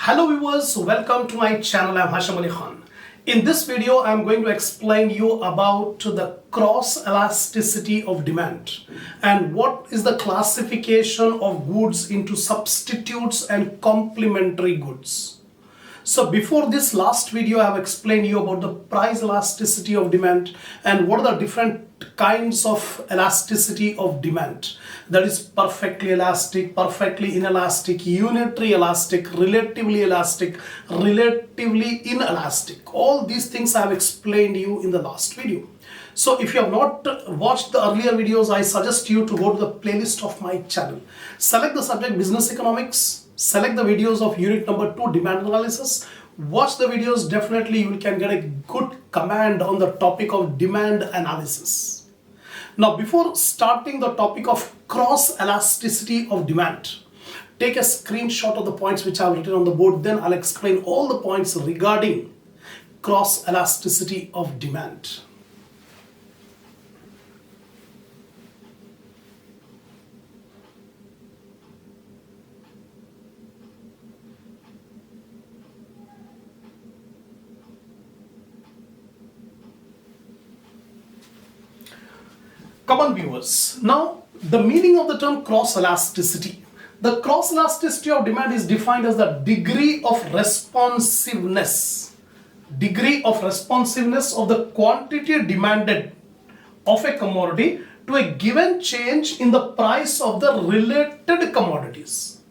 Hello viewers, welcome to my channel. I'm Hasham Ali Khan. In this video, I'm going to explain you about the cross elasticity of demand and what is the classification of goods into substitutes and complementary goods. So before this last video, I have explained you about the price elasticity of demand and what are the different kinds of elasticity of demand. That is perfectly elastic, perfectly inelastic, unitary elastic, relatively inelastic. All these things I have explained you in the last video. So if you have not watched the earlier videos, I suggest you to go to the playlist of my channel. Select the subject business economics. Select the videos of unit number 2 demand analysis. Watch the videos, definitely you can get a good command on the topic of demand analysis. Now before starting the topic of cross elasticity of demand, take a screenshot of the points which I have written on the board, then I'll explain all the points regarding cross elasticity of demand. Come on viewers, now the meaning of the term cross elasticity. The cross elasticity of demand is defined as the degree of responsiveness of the quantity demanded of a commodity to a given change in the price of the related commodities.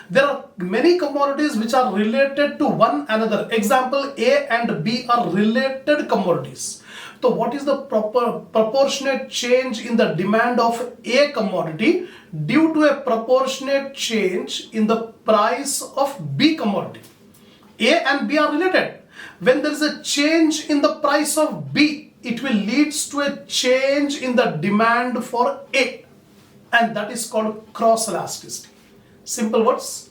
There are many commodities which are related to one another. Example, A and B are related commodities. So what is the proportionate change in the demand of A commodity due to a proportionate change in the price of B commodity? A and B are related. When there is a change in the price of B, it will lead to a change in the demand for A, and that is called cross elasticity. Simple words.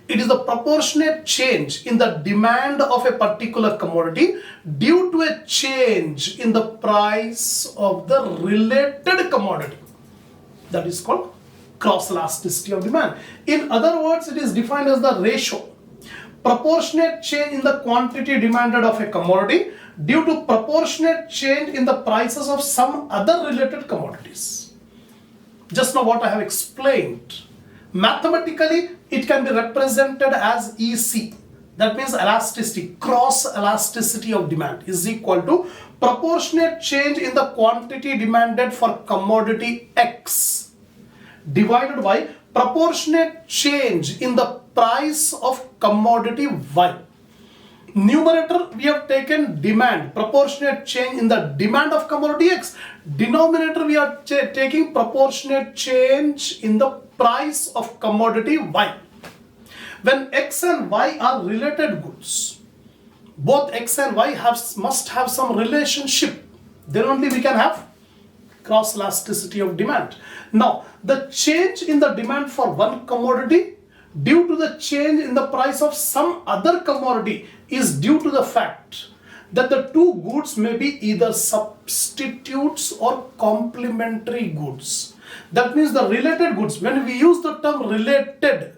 It is the proportionate change in the demand of a particular commodity due to a change in the price of the related commodity. That is called cross elasticity of demand. In other words, it is defined as the ratio. Proportionate change in the quantity demanded of a commodity due to proportionate change in the prices of some other related commodities. Just now what I have explained. Mathematically, it can be represented as EC. That means elasticity, cross elasticity of demand is equal to proportionate change in the quantity demanded for commodity X divided by proportionate change in the price of commodity Y. Numerator, we have taken demand, proportionate change in the demand of commodity X. Denominator, we are taking proportionate change in the price of commodity Y. When X and Y are related goods, both X and Y must have some relationship. Then only we can have cross elasticity of demand. Now, the change in the demand for one commodity due to the change in the price of some other commodity is due to the fact that the two goods may be either substitutes or complementary goods. That means the related goods, when we use the term related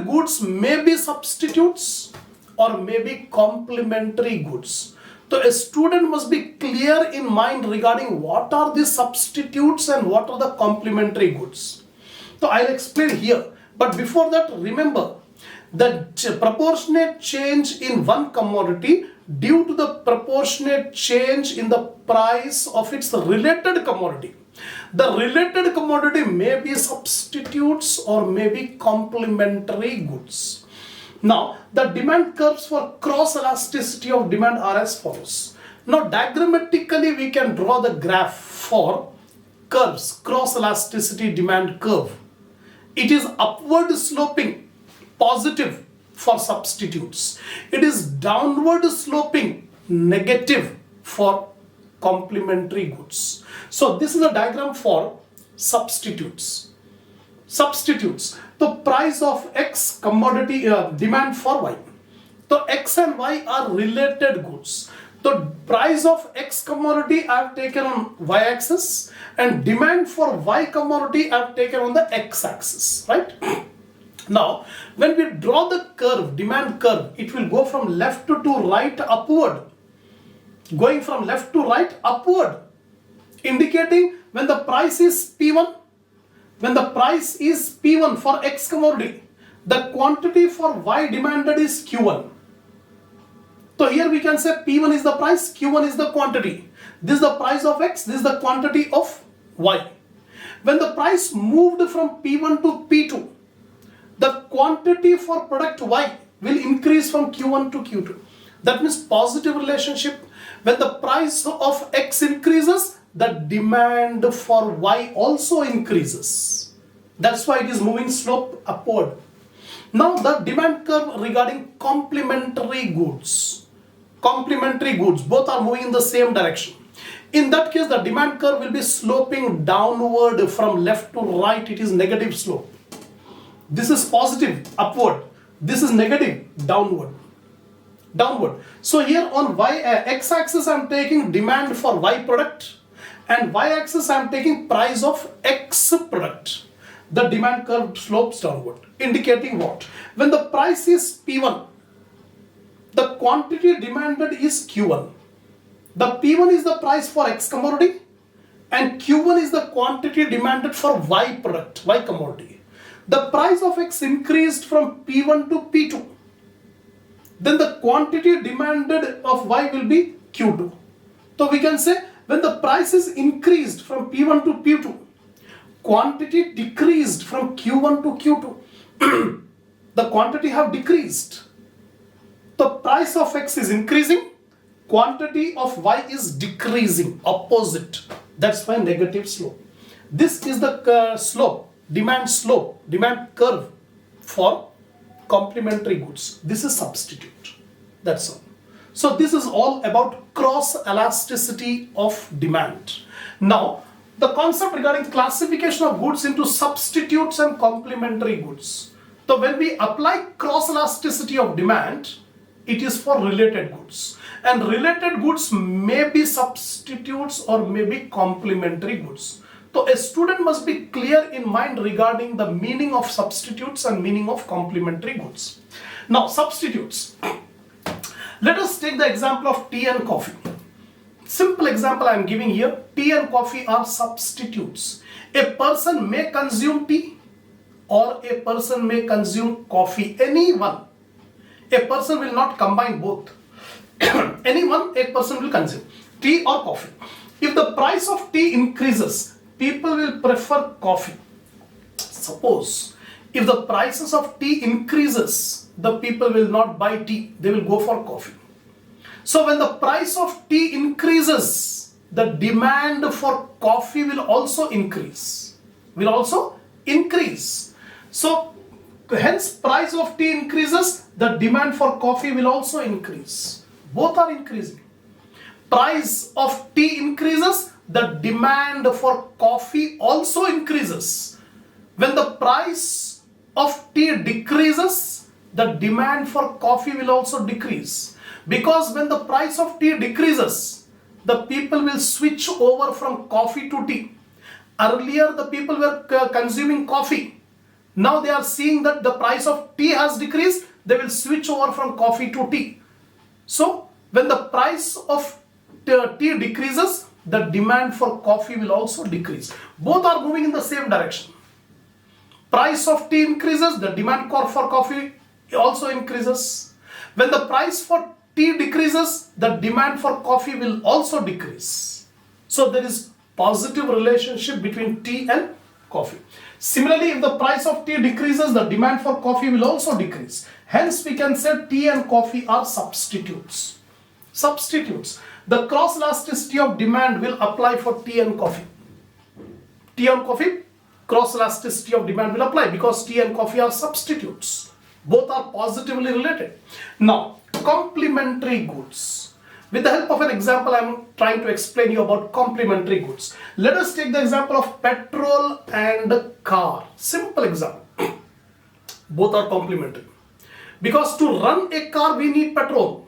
goods may be substitutes or may be complementary goods. So a student must be clear in mind regarding what are the substitutes and what are the complementary goods. So I'll explain here. But before that, remember that proportionate change in one commodity due to the proportionate change in the price of its related commodity. The related commodity may be substitutes or may be complementary goods. Now, the demand curves for cross elasticity of demand are as follows. Now, diagrammatically, we can draw the graph for curves, cross elasticity demand curve. It is upward sloping, positive for substitutes. It is downward sloping, negative for complementary goods. So this is a diagram for substitutes. The price of X commodity demand for Y. So X and Y are related goods. The price of X commodity I have taken on Y axis and demand for Y commodity I have taken on the X axis, right? Now, when we draw the curve, demand curve, it will go from left to right upward. Going from left to right upward, indicating when the price is P1, when the price is P1 for X commodity, the quantity for Y demanded is Q1. So here we can say P1 is the price, Q1 is the quantity. This is the price of X, this is the quantity of Y. When the price moved from P1 to P2, the quantity for product Y will increase from Q1 to Q2. That means positive relationship. When the price of X increases, the demand for Y also increases. That's why it is moving slope upward. Now the demand curve regarding complementary goods. Complementary goods, both are moving in the same direction. In that case, the demand curve will be sloping downward from left to right. It is negative slope. This is positive, upward. This is negative, downward. So here on x-axis I am taking demand for Y product, and y-axis I am taking price of X product. The demand curve slopes downward, indicating what? When the price is P1, the quantity demanded is Q1. The P1 is the price for X commodity, and Q1 is the quantity demanded for Y product, Y commodity. The price of X increased from P1 to P2. Then the quantity demanded of Y will be Q2. So we can say when the price is increased from P1 to P2, quantity decreased from Q1 to Q2. The quantity have decreased. The price of X is increasing, quantity of Y is decreasing, opposite. That's why negative slope. This is the slope, demand curve for complementary goods. This is substitute. That's all. So this is all about cross elasticity of demand. Now, the concept regarding classification of goods into substitutes and complementary goods. So when we apply cross elasticity of demand, it is for related goods. And related goods may be substitutes or may be complementary goods. So a student must be clear in mind regarding the meaning of substitutes and meaning of complementary goods. Now, substitutes. Let us take the example of tea and coffee. Simple example I am giving here. Tea and coffee are substitutes. A person may consume tea or a person may consume coffee. Anyone. A person will not combine both. Anyone, a person will consume tea or coffee. If the price of tea increases, people will prefer coffee. Suppose if the prices of tea increases, the people will not buy tea, they will go for coffee. So when the price of tea increases, the demand for coffee will also increase. So hence price of tea increases, the demand for coffee will also increase. Both are increasing. Price of tea increases, the demand for coffee also increases. When the price of tea decreases, the demand for coffee will also decrease. Because when the price of tea decreases, the people will switch over from coffee to tea. Earlier the people were consuming coffee. Now they are seeing that the price of tea has decreased, they will switch over from coffee to tea. So when the price of tea decreases, the demand for coffee will also decrease. Both are moving in the same direction. Price of tea increases, the demand for coffee also increases. When the price for tea decreases, the demand for coffee will also decrease. So there is positive relationship between tea and coffee. Similarly, if the price of tea decreases, the demand for coffee will also decrease. Hence, we can say tea and coffee are substitutes. Substitutes. The cross elasticity of demand will apply for tea and coffee. Tea and coffee, cross elasticity of demand will apply because tea and coffee are substitutes. Both are positively related. Now, complementary goods. With the help of an example, I am trying to explain you about complementary goods. Let us take the example of petrol and car. Simple example. Both are complementary. Because to run a car, we need petrol.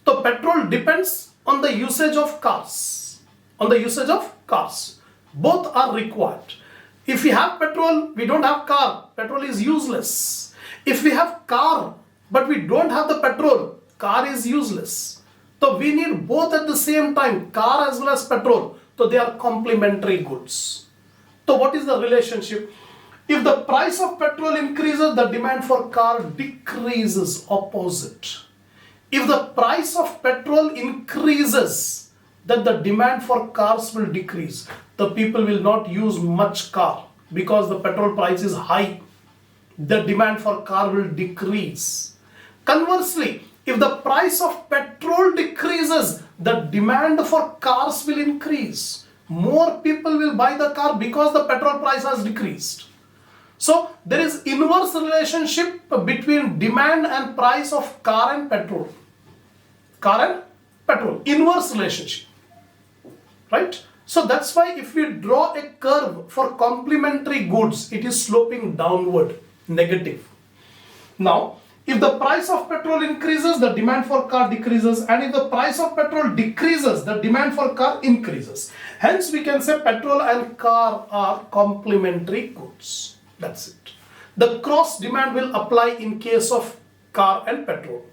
So petrol depends on the usage of cars. Both are required. If we have petrol, we don't have car, petrol is useless. If we have car, but we don't have the petrol, car is useless. So we need both at the same time, car as well as petrol. So they are complementary goods. So what is the relationship? If the price of petrol increases, the demand for car decreases, opposite. If the price of petrol increases, then the demand for cars will decrease. The people will not use much car because the petrol price is high. The demand for car will decrease. Conversely, if the price of petrol decreases, the demand for cars will increase. More people will buy the car because the petrol price has decreased. So there is inverse relationship between demand and price of car and petrol. Car and petrol, inverse relationship, right? So that's why if we draw a curve for complementary goods, it is sloping downward, negative. Now, if the price of petrol increases, the demand for car decreases, and if the price of petrol decreases, the demand for car increases. Hence, we can say petrol and car are complementary goods. That's it. The cross demand will apply in case of car and petrol.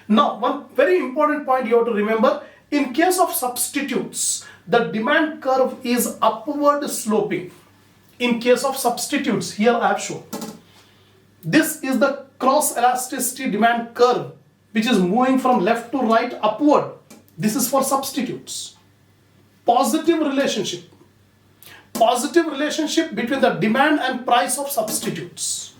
Now, one very important point you have to remember, in case of substitutes, the demand curve is upward sloping. In case of substitutes, here I have shown. This is the cross elasticity demand curve, which is moving from left to right upward. This is for substitutes. Positive relationship between the demand and price of substitutes.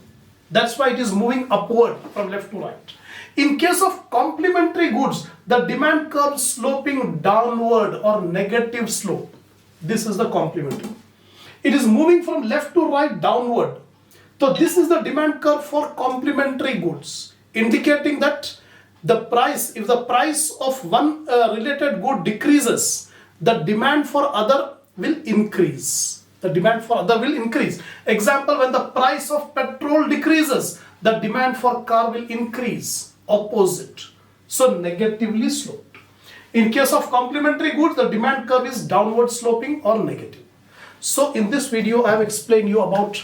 That's why it is moving upward from left to right. In case of complementary goods, the demand curve sloping downward or negative slope. This is the complementary. It is moving from left to right downward. So this is the demand curve for complementary goods, indicating that the price, if the price of one related good decreases, the demand for other will increase. The demand for other will increase. Example, when the price of petrol decreases, the demand for car will increase. Opposite. So negatively sloped. In case of complementary goods, the demand curve is downward sloping or negative. So in this video, I have explained you about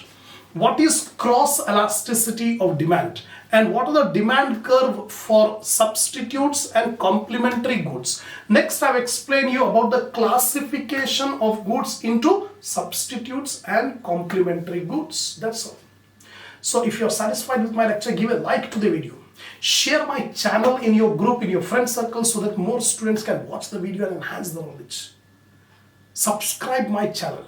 what is cross elasticity of demand and what are the demand curve for substitutes and complementary goods. Next, I have explained you about the classification of goods into substitutes and complementary goods. That's all. So if you are satisfied with my lecture, give a like to the video. Share my channel in your group, in your friend circle, so that more students can watch the video and enhance their knowledge. Subscribe my channel.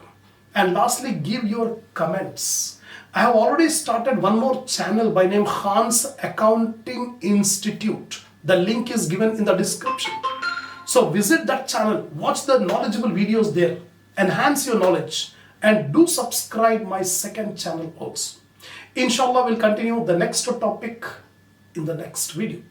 And lastly, give your comments. I have already started one more channel by name Khan's Accounting Institute. The link is given in the description. So visit that channel, watch the knowledgeable videos there, enhance your knowledge, and do subscribe my second channel also. Inshallah, we'll continue the next topic in the next video.